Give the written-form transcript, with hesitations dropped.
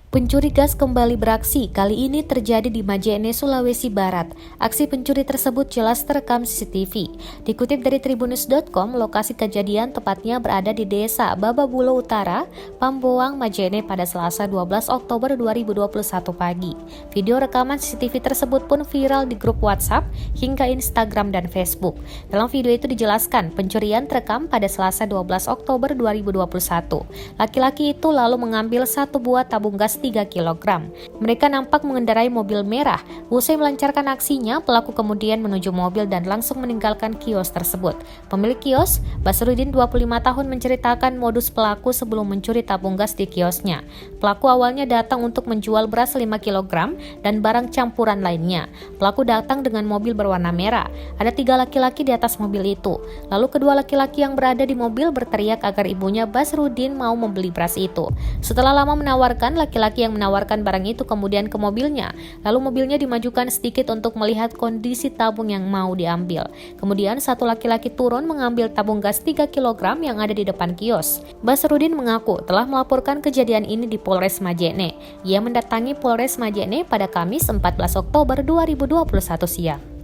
Pencuri gas kembali beraksi, kali ini terjadi di Majene, Sulawesi Barat. Aksi pencuri tersebut jelas terekam CCTV. Dikutip dari tribunnews.com, lokasi kejadian tepatnya berada di Desa Bababulo Utara, Pamboang, Majene pada Selasa 12 Oktober 2021 pagi. Video rekaman CCTV tersebut pun viral di grup WhatsApp hingga Instagram dan Facebook. Dalam video itu dijelaskan, pencurian terekam pada Selasa 12 Oktober 2021. Laki-laki itu lalu mengambil satu buah tabung gas 3 kg. Mereka nampak mengendarai mobil merah. Usai melancarkan aksinya, pelaku kemudian menuju mobil dan langsung meninggalkan kios tersebut. Pemilik kios, Basrudin 25 tahun menceritakan modus pelaku sebelum mencuri tabung gas di kiosnya. Pelaku awalnya datang untuk menjual beras 5 kg dan barang campuran lainnya. Pelaku datang dengan mobil berwarna merah. Ada 3 laki-laki di atas mobil itu. Lalu kedua laki-laki yang berada di mobil berteriak agar ibunya Basrudin mau membeli beras itu. Setelah lama menawarkan, laki-laki yang menawarkan barang itu kemudian ke mobilnya. Lalu mobilnya dimajukan sedikit untuk melihat kondisi tabung yang mau diambil. Kemudian satu laki-laki turun mengambil tabung gas 3 kg yang ada di depan kios. Basrudin mengaku telah melaporkan kejadian ini di Polres Majene. Ia mendatangi Polres Majene pada Kamis 14 Oktober 2021 siang.